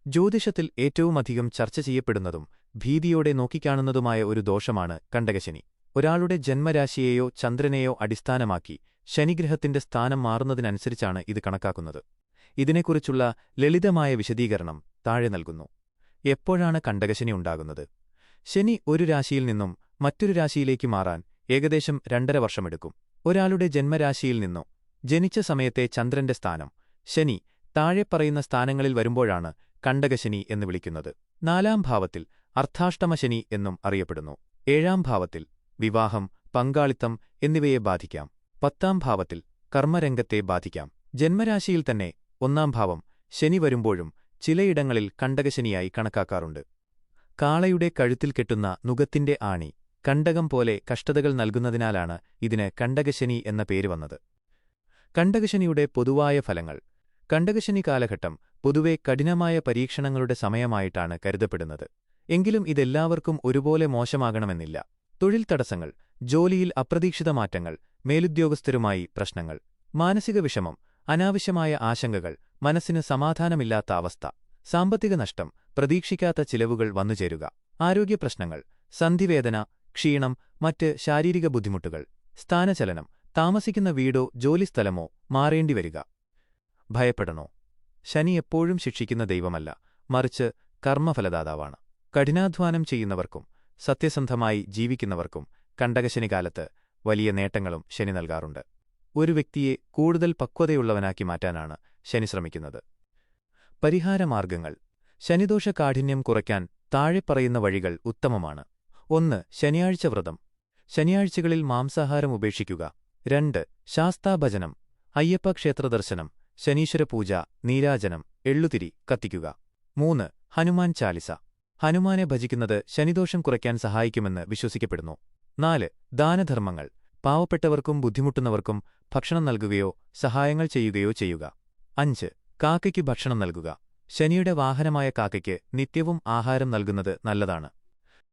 ജ്യോതിഷത്തിൽ ഏറ്റവുമധികം ചർച്ച ചെയ്യപ്പെടുന്നതും ഭീതിയോടെ നോക്കിക്കാണുന്നതുമായ ഒരു ദോഷമാണ് കണ്ടകശനി. ഒരാളുടെ ജന്മരാശിയെയോ ചന്ദ്രനെയോ അടിസ്ഥാനമാക്കി ശനിഗ്രഹത്തിന്റെ സ്ഥാനം മാറുന്നതിനനുസരിച്ചാണ് ഇത് കണക്കാക്കുന്നത്. ഇതിനെക്കുറിച്ചുള്ള ലളിതമായ വിശദീകരണം താഴെ നൽകുന്നു. എപ്പോഴാണ് കണ്ടകശനി ഉണ്ടാകുന്നത്? ശനി ഒരു രാശിയിൽ നിന്നും മറ്റൊരു രാശിയിലേക്ക് മാറാൻ ഏകദേശം 2.5 വർഷമെടുക്കും. ഒരാളുടെ ജന്മരാശിയിൽ നിന്നോ ജനിച്ച സമയത്തെ ചന്ദ്രന്റെ സ്ഥാനം ശനി താഴെ പറയുന്ന സ്ഥാനങ്ങളിൽ വരുമ്പോഴാണ് കണ്ടകശനി എന്ന് വിളിക്കുന്നത്. 4-ാം ഭാവത്തിൽ അർത്ഥാഷ്ടമശനി എന്നും അറിയപ്പെടുന്നു. 7-ാം ഭാവത്തിൽ വിവാഹം, പങ്കാളിത്തം എന്നിവയെ ബാധിക്കാം. 10-ാം ഭാവത്തിൽ കർമ്മരംഗത്തെ ബാധിക്കാം. ജന്മരാശിയിൽ തന്നെ 1-ാം ഭാവം ശനി വരുമ്പോഴും ചിലയിടങ്ങളിൽ കണ്ടകശനിയായി കണക്കാക്കാറുണ്ട്. കാളയുടെ കഴുത്തിൽ കെട്ടുന്ന നുകത്തിന്റെ ആണി കണ്ടകം പോലെ കഷ്ടതകൾ നൽകുന്നതിനാലാണ് ഇതിന് കണ്ടകശനി എന്ന പേര് വന്നത്. കണ്ടകശനിയുടെ പൊതുവായ ഫലങ്ങൾ. കണ്ടകശനി കാലഘട്ടം പൊതുവെ കഠിനമായ പരീക്ഷണങ്ങളുടെ സമയമായിട്ടാണ് കരുതപ്പെടുന്നത്. എങ്കിലും ഇതെല്ലാവർക്കും ഒരുപോലെ മോശമാകണമെന്നില്ല. തൊഴിൽ തടസ്സങ്ങൾ, ജോലിയിൽ അപ്രതീക്ഷിത മാറ്റങ്ങൾ, മേലുദ്യോഗസ്ഥരുമായി പ്രശ്നങ്ങൾ, മാനസിക വിഷമം, അനാവശ്യമായ ആശങ്കകൾ, മനസ്സിന് സമാധാനമില്ലാത്ത അവസ്ഥ, സാമ്പത്തിക നഷ്ടം, പ്രതീക്ഷിക്കാത്ത ചിലവുകൾ വന്നുചേരുക, ആരോഗ്യപ്രശ്നങ്ങൾ, സന്ധിവേദന, ക്ഷീണം, മറ്റ് ശാരീരിക ബുദ്ധിമുട്ടുകൾ, സ്ഥാനചലനം, താമസിക്കുന്ന വീടോ ജോലിസ്ഥലമോ മാറേണ്ടിവരിക. ഭയപ്പെടണോ? ശനി എപ്പോഴും ശിക്ഷിക്കുന്ന ദൈവമല്ല, മറിച്ച് കർമ്മഫലദാതാവാണ്. കഠിനാധ്വാനം ചെയ്യുന്നവർക്കും സത്യസന്ധമായി ജീവിക്കുന്നവർക്കും കണ്ടകശനികാലത്ത് വലിയ നേട്ടങ്ങളും ശനി നൽകാറുണ്ട്. ഒരു വ്യക്തിയെ കൂടുതൽ പക്വതയുള്ളവനാക്കി മാറ്റാനാണ് ശനി ശ്രമിക്കുന്നത്. പരിഹാരമാർഗ്ഗങ്ങൾ. ശനിദോഷ കാഠിന്യം കുറയ്ക്കാൻ താഴെ പറയുന്ന വഴികൾ ഉത്തമമാണ്. 1. ശനിയാഴ്ച വ്രതം. ശനിയാഴ്ചകളിൽ മാംസാഹാരം ഉപേക്ഷിക്കുക. 2. ശാസ്താഭജനം, അയ്യപ്പ ക്ഷേത്രദർശനം, ശനീശ്വരപൂജ, നീരാജനം, എള്ളുതിരി കത്തിക്കുക. 3. ഹനുമാൻ ചാലിസ. ഹനുമാനെ ഭജിക്കുന്നത് ശനിദോഷം കുറയ്ക്കാൻ സഹായിക്കുമെന്ന് വിശ്വസിക്കപ്പെടുന്നു. 4. ദാനധർമ്മങ്ങൾ. പാവപ്പെട്ടവർക്കും ബുദ്ധിമുട്ടുന്നവർക്കും ഭക്ഷണം നൽകുകയോ സഹായങ്ങൾ ചെയ്യുകയോ ചെയ്യുക. 5. കാക്കയ്ക്ക് ഭക്ഷണം നൽകുക. ശനിയുടെ വാഹനമായ കാക്കയ്ക്ക് നിത്യവും ആഹാരം നൽകുന്നത് നല്ലതാണ്.